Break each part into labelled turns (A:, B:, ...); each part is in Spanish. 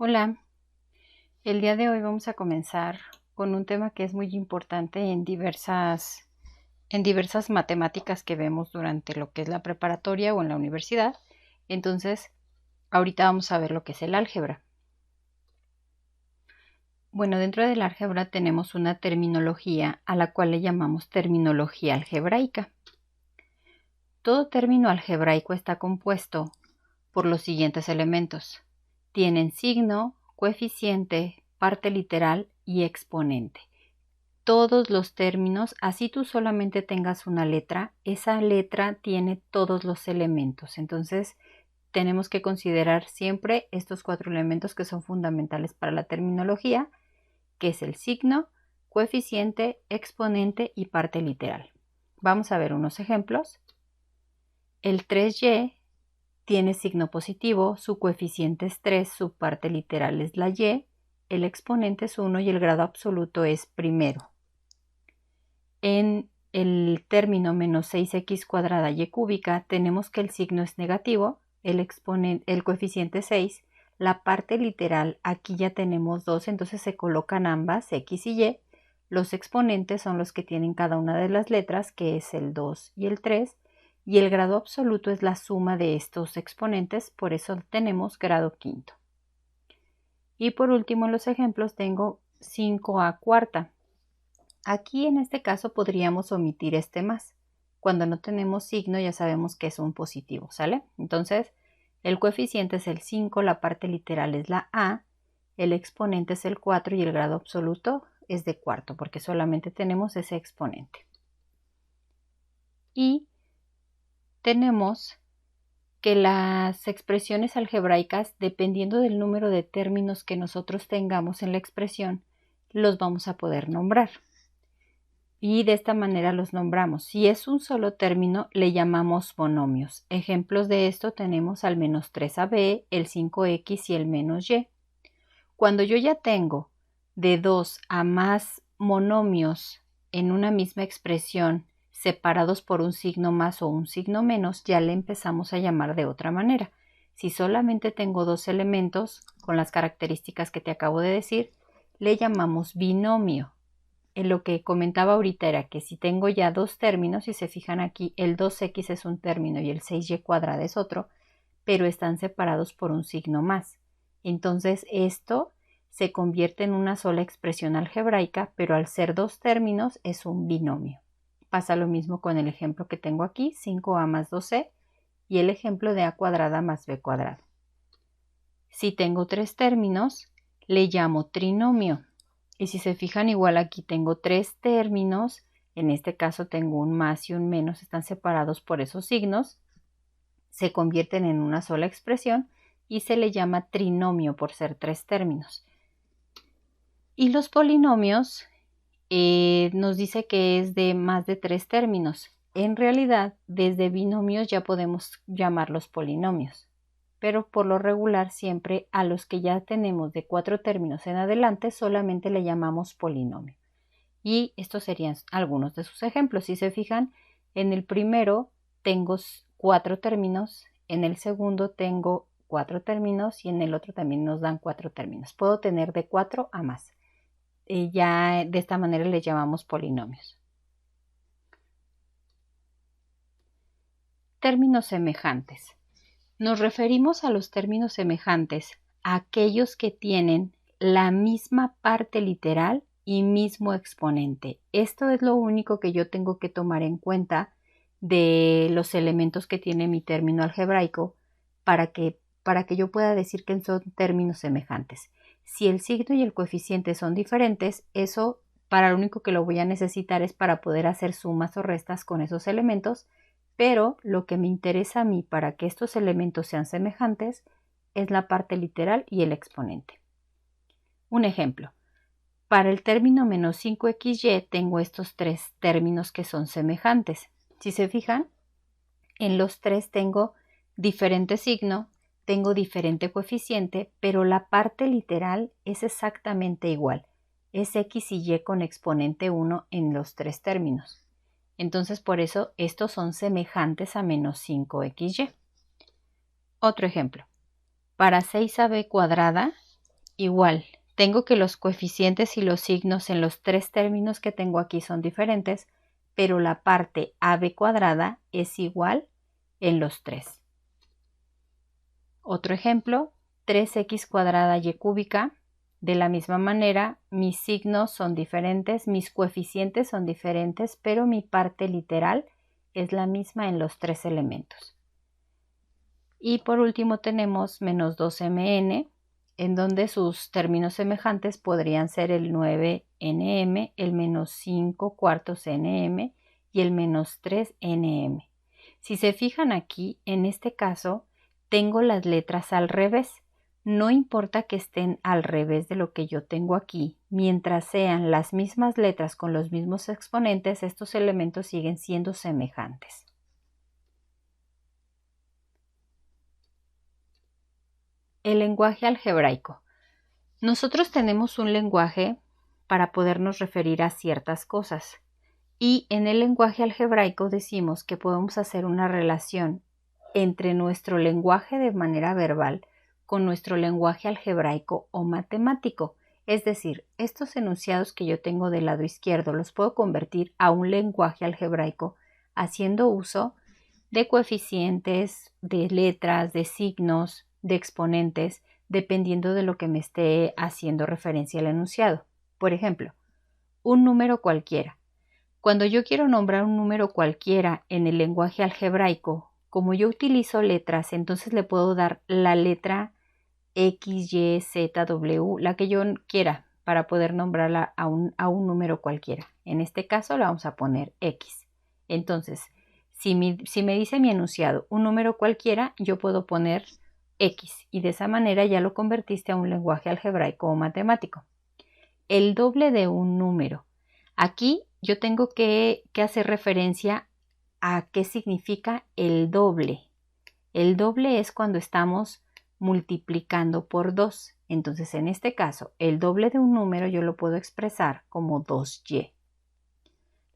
A: Hola, el día de hoy vamos a comenzar con un tema que es muy importante en diversas matemáticas que vemos durante lo que es la preparatoria o en la universidad. Entonces, ahorita vamos a ver lo que es el álgebra. Bueno, dentro del álgebra tenemos una terminología a la cual le llamamos terminología algebraica. Todo término algebraico está compuesto por los siguientes elementos. Tienen signo, coeficiente, parte literal y exponente. Todos los términos, así tú solamente tengas una letra, esa letra tiene todos los elementos. Entonces, tenemos que considerar siempre estos 4 elementos que son fundamentales para la terminología, que es el signo, coeficiente, exponente y parte literal. Vamos a ver unos ejemplos. El 3y tiene signo positivo, su coeficiente es 3, su parte literal es la y, el exponente es 1 y el grado absoluto es primero. En el término menos 6x cuadrada y cúbica tenemos que el signo es negativo, el coeficiente 6, la parte literal aquí ya tenemos 2, entonces se colocan ambas, x y y. Los exponentes son los que tienen cada una de las letras, que es el 2 y el 3, y el grado absoluto es la suma de estos exponentes, por eso tenemos grado quinto. Y por último en los ejemplos tengo 5a cuarta. Aquí en este caso podríamos omitir este más. Cuando no tenemos signo ya sabemos que es un positivo, ¿sale? Entonces el coeficiente es el 5, la parte literal es la a, el exponente es el 4 y el grado absoluto es de cuarto porque solamente tenemos ese exponente. Y tenemos que las expresiones algebraicas, dependiendo del número de términos que nosotros tengamos en la expresión, los vamos a poder nombrar. Y de esta manera los nombramos. Si es un solo término, le llamamos monomios. Ejemplos de esto tenemos al menos 3ab, el 5x y el menos y. Cuando yo ya tengo de 2 a más monomios en una misma expresión separados por un signo más o un signo menos, ya le empezamos a llamar de otra manera. Si solamente tengo 2 elementos con las características que te acabo de decir, le llamamos binomio. En lo que comentaba ahorita era que si tengo ya 2 términos, si se fijan aquí, el 2x es un término y el 6y cuadrada es otro, pero están separados por un signo más. Entonces esto se convierte en una sola expresión algebraica, pero al ser 2 términos es un binomio. Pasa lo mismo con el ejemplo que tengo aquí, 5a más 2c, y el ejemplo de a cuadrada más b cuadrada. Si tengo 3 términos, le llamo trinomio. Y si se fijan, igual aquí tengo 3 términos, en este caso tengo un más y un menos, están separados por esos signos, se convierten en una sola expresión y se le llama trinomio por ser 3 términos. Y los polinomios nos dice que es de más de 3 términos. En realidad, desde binomios ya podemos llamarlos polinomios, pero por lo regular siempre a los que ya tenemos de 4 términos en adelante solamente le llamamos polinomio. Y estos serían algunos de sus ejemplos. Si se fijan, en el primero tengo 4 términos, en el segundo tengo 4 términos y en el otro también nos dan 4 términos. Puedo tener de 4 a más. Ya de esta manera le llamamos polinomios. Términos semejantes. Nos referimos a los términos semejantes a aquellos que tienen la misma parte literal y mismo exponente. Esto es lo único que yo tengo que tomar en cuenta de los elementos que tiene mi término algebraico para que yo pueda decir que son términos semejantes. Si el signo y el coeficiente son diferentes, eso para lo único que lo voy a necesitar es para poder hacer sumas o restas con esos elementos, pero lo que me interesa a mí para que estos elementos sean semejantes es la parte literal y el exponente. Un ejemplo. Para el término menos 5xy tengo estos 3 términos que son semejantes. Si se fijan, en los 3 tengo diferente signo, tengo diferente coeficiente, pero la parte literal es exactamente igual. Es x y y con exponente 1 en los 3 términos. Entonces, por eso, estos son semejantes a menos 5xy. Otro ejemplo. Para 6ab cuadrada, igual, tengo que los coeficientes y los signos en los tres términos que tengo aquí son diferentes, pero la parte AB cuadrada es igual en los tres. Otro ejemplo, 3x cuadrada y cúbica. De la misma manera, mis signos son diferentes, mis coeficientes son diferentes, pero mi parte literal es la misma en los tres elementos. Y por último tenemos menos 2mn, en donde sus términos semejantes podrían ser el 9nm, el menos 5 cuartos nm y el menos 3nm. Si se fijan aquí, en este caso, tengo las letras al revés. No importa que estén al revés de lo que yo tengo aquí, mientras sean las mismas letras con los mismos exponentes, estos elementos siguen siendo semejantes. El lenguaje algebraico. Nosotros tenemos un lenguaje para podernos referir a ciertas cosas. Y en el lenguaje algebraico decimos que podemos hacer una relación entre nuestro lenguaje de manera verbal con nuestro lenguaje algebraico o matemático. Es decir, estos enunciados que yo tengo del lado izquierdo los puedo convertir a un lenguaje algebraico haciendo uso de coeficientes, de letras, de signos, de exponentes, dependiendo de lo que me esté haciendo referencia al enunciado. Por ejemplo, un número cualquiera. Cuando yo quiero nombrar un número cualquiera en el lenguaje algebraico, como yo utilizo letras, entonces le puedo dar la letra X, Y, Z, W, la que yo quiera, para poder nombrarla a un número cualquiera. En este caso la vamos a poner X. Entonces, si me dice mi enunciado un número cualquiera, yo puedo poner X y de esa manera ya lo convertiste a un lenguaje algebraico o matemático. El doble de un número. Aquí yo tengo que hacer referencia a qué significa el doble. El doble es cuando estamos multiplicando por 2. Entonces, en este caso, el doble de un número yo lo puedo expresar como 2y.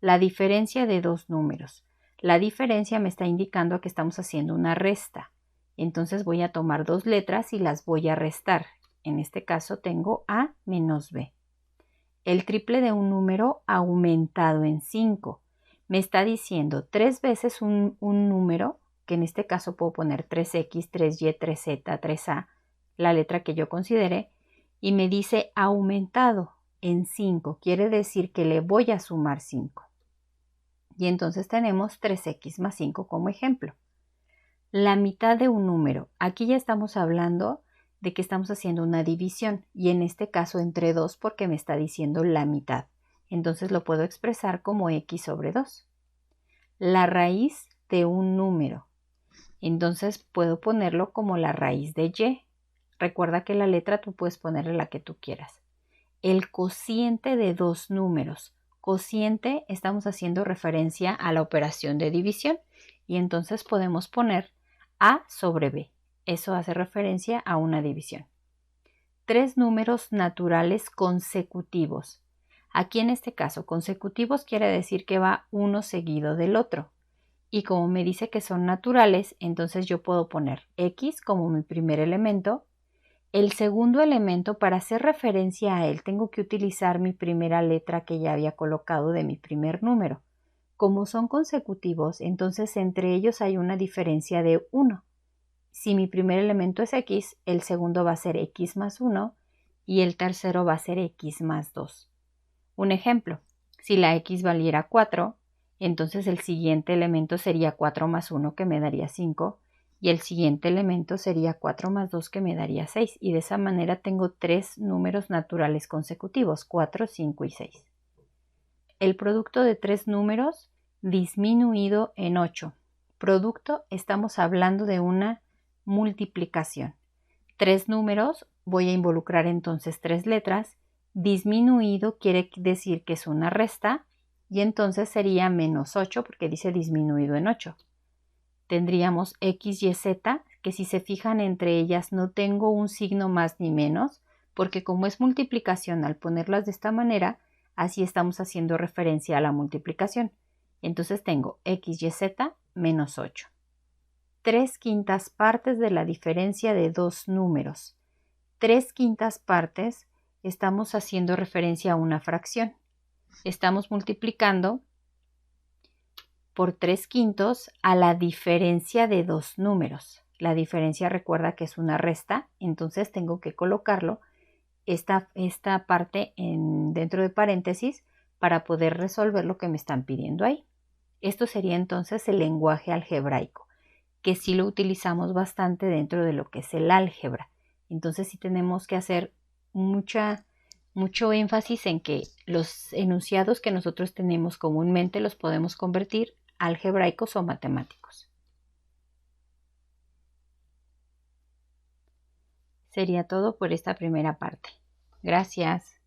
A: La diferencia de dos números. La diferencia me está indicando que estamos haciendo una resta. Entonces voy a tomar dos letras y las voy a restar. En este caso tengo A menos B. El triple de un número aumentado en 5. Me está diciendo 3 veces un número, que en este caso puedo poner 3x, 3y, 3z, 3a, la letra que yo considere, y me dice aumentado en 5. Quiere decir que le voy a sumar 5. Y entonces tenemos 3x más 5 como ejemplo. La mitad de un número. Aquí ya estamos hablando de que estamos haciendo una división y en este caso entre 2 porque me está diciendo la mitad. Entonces lo puedo expresar como x sobre 2. La raíz de un número. Entonces puedo ponerlo como la raíz de y. Recuerda que la letra tú puedes ponerle la que tú quieras. El cociente de dos números. Cociente, estamos haciendo referencia a la operación de división y entonces podemos poner a sobre b. Eso hace referencia a una división. Tres números naturales consecutivos. Aquí en este caso, consecutivos quiere decir que va uno seguido del otro. Y como me dice que son naturales, entonces yo puedo poner x como mi primer elemento. El segundo elemento, para hacer referencia a él, tengo que utilizar mi primera letra que ya había colocado de mi primer número. Como son consecutivos, entonces entre ellos hay una diferencia de 1. Si mi primer elemento es x, el segundo va a ser x más 1 y el tercero va a ser x más 2. Un ejemplo, si la x valiera 4, entonces el siguiente elemento sería 4 más 1 que me daría 5 y el siguiente elemento sería 4 más 2 que me daría 6 y de esa manera tengo tres números naturales consecutivos, 4, 5 y 6. El producto de tres números disminuido en 8. Producto, estamos hablando de una multiplicación. Tres números, voy a involucrar entonces tres letras. Disminuido quiere decir que es una resta y entonces sería menos 8 porque dice disminuido en 8. Tendríamos x, y, z, que si se fijan entre ellas no tengo un signo más ni menos porque como es multiplicación al ponerlas de esta manera, así estamos haciendo referencia a la multiplicación. Entonces tengo x, y, z menos 8. 3/5 partes de la diferencia de dos números. 3/5 partes estamos haciendo referencia a una fracción. Estamos multiplicando por 3/5 a la diferencia de dos números. La diferencia, recuerda que es una resta, entonces tengo que colocarlo esta parte dentro de paréntesis para poder resolver lo que me están pidiendo ahí. Esto sería entonces el lenguaje algebraico, que sí lo utilizamos bastante dentro de lo que es el álgebra. Entonces sí tenemos que hacer mucho énfasis en que los enunciados que nosotros tenemos comúnmente los podemos convertir algebraicos o matemáticos. Sería todo por esta primera parte. Gracias.